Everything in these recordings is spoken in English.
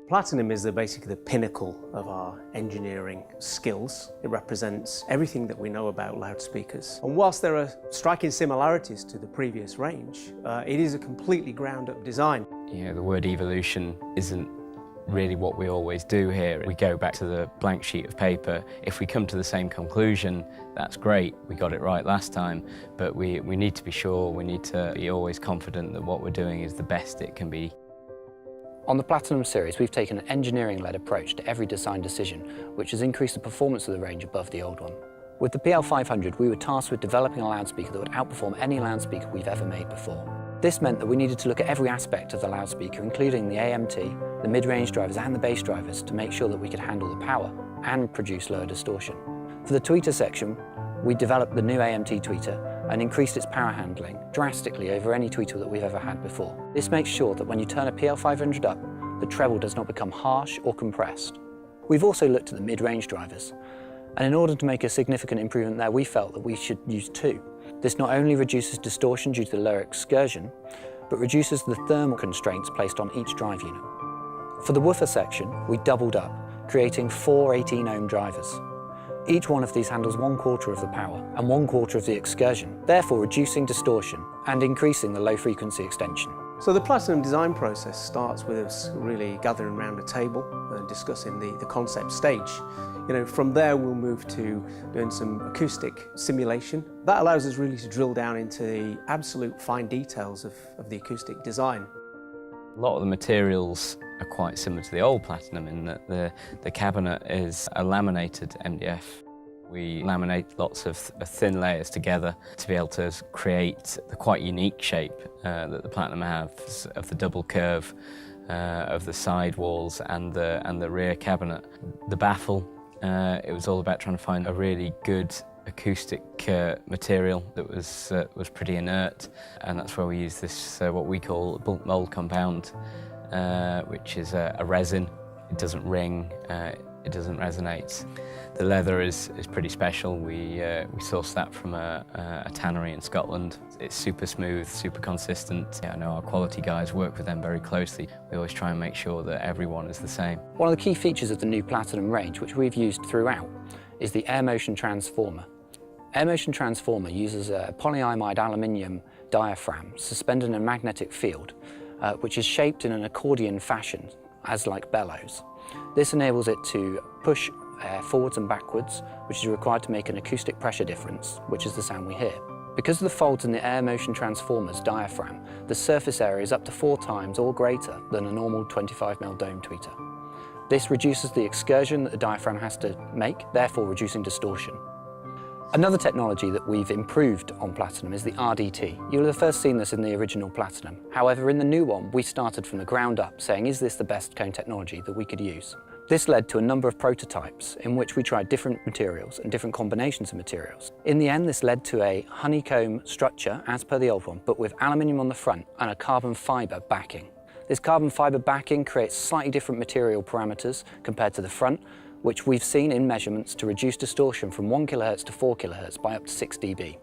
Platinum is basically the pinnacle of our engineering skills. It represents everything that we know about loudspeakers. And whilst there are striking similarities to the previous range, it is a completely ground-up design. You know, the word evolution isn't really what we always do here. We go back to the blank sheet of paper. If we come to the same conclusion, that's great, we got it right last time, but we need to be sure, we need to be always confident that what we're doing is the best it can be. On the Platinum series, we've taken an engineering-led approach to every design decision, which has increased the performance of the range above the old one. With the PL500, we were tasked with developing a loudspeaker that would outperform any loudspeaker we've ever made before. This meant that we needed to look at every aspect of the loudspeaker, including the AMT, the mid-range drivers and the bass drivers, to make sure that we could handle the power and produce lower distortion. For the tweeter section, we developed the new AMT tweeter and increased its power handling drastically over any tweeter that we've ever had before. This makes sure that when you turn a PL500 up, the treble does not become harsh or compressed. We've also looked at the mid-range drivers, and in order to make a significant improvement there, we felt that we should use two. This not only reduces distortion due to the lower excursion, but reduces the thermal constraints placed on each drive unit. For the woofer section, we doubled up, creating 4 18-ohm drivers. Each one of these handles 1/4 of the power and 1/4 of the excursion, therefore reducing distortion and increasing the low frequency extension. So the Platinum design process starts with us really gathering around a table and discussing the concept stage. From there we'll move to doing some acoustic simulation. That allows us really to drill down into the absolute fine details of the acoustic design. A lot of the materials are quite similar to the old Platinum in that the cabinet is a laminated MDF. We laminate lots of thin layers together to be able to create the quite unique shape that the Platinum has of the double curve of the side walls and the rear cabinet. The baffle, it was all about trying to find a really good acoustic material that was pretty inert, and that's where we use this what we call bulk mold compound, which is a resin. It doesn't ring, it doesn't resonate. The leather is pretty special. We sourced that from a tannery in Scotland. It's super smooth, super consistent. I know our quality guys work with them very closely. We always try and make sure that everyone is the same. One of the key features of the new Platinum range, which we've used throughout, is the Air Motion Transformer. Air Motion Transformer uses a polyimide aluminium diaphragm suspended in a magnetic field, which is shaped in an accordion fashion, as like bellows. This enables it to push air forwards and backwards, which is required to make an acoustic pressure difference, which is the sound we hear. Because of the folds in the Air Motion Transformer's diaphragm, the surface area is up to 4 times or greater than a normal 25mm dome tweeter. This reduces the excursion that the diaphragm has to make, therefore reducing distortion. Another technology that we've improved on Platinum is the RDT. You'll have first seen this in the original Platinum. However, in the new one, we started from the ground up, saying, is this the best cone technology that we could use? This led to a number of prototypes in which we tried different materials and different combinations of materials. In the end, this led to a honeycomb structure, as per the old one, but with aluminium on the front and a carbon fibre backing. This carbon fibre backing creates slightly different material parameters compared to the front, which we've seen in measurements to reduce distortion from 1 kHz to 4 kHz by up to 6 dB.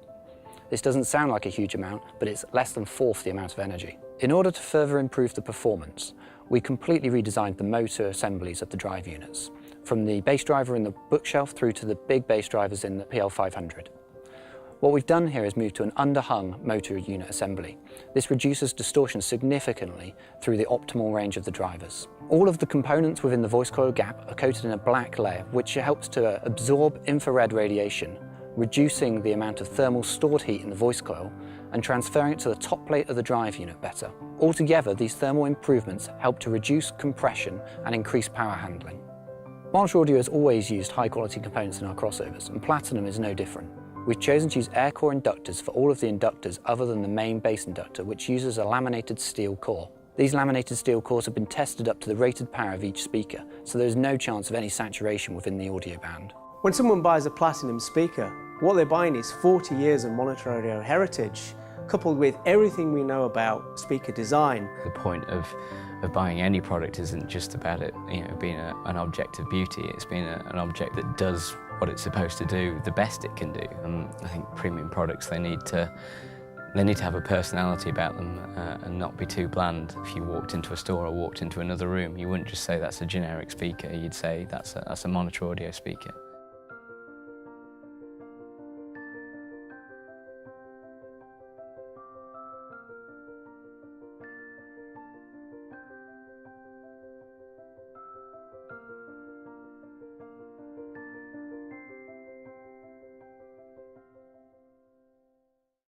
This doesn't sound like a huge amount, but it's less than 1/4 the amount of energy. In order to further improve the performance, we completely redesigned the motor assemblies of the drive units, from the bass driver in the bookshelf through to the big bass drivers in the PL500. What we've done here is move to an underhung motor unit assembly. This reduces distortion significantly through the optimal range of the drivers. All of the components within the voice coil gap are coated in a black layer, which helps to absorb infrared radiation, reducing the amount of thermal stored heat in the voice coil and transferring it to the top plate of the drive unit better. Altogether, these thermal improvements help to reduce compression and increase power handling. Marshall Audio has always used high-quality components in our crossovers, and Platinum is no different. We've chosen to use air core inductors for all of the inductors other than the main bass inductor, which uses a laminated steel core. These laminated steel cores have been tested up to the rated power of each speaker, so there is no chance of any saturation within the audio band. When someone buys a Platinum speaker, what they're buying is 40 years of monitor audio heritage, coupled with everything we know about speaker design. The point of buying any product isn't just about it being an object of beauty. It's being an object that does what it's supposed to do, the best it can do. And I think premium products, they need They need to have a personality about them and not be too bland. If you walked into a store or walked into another room, you wouldn't just say that's a generic speaker, you'd say that's a monitor audio speaker.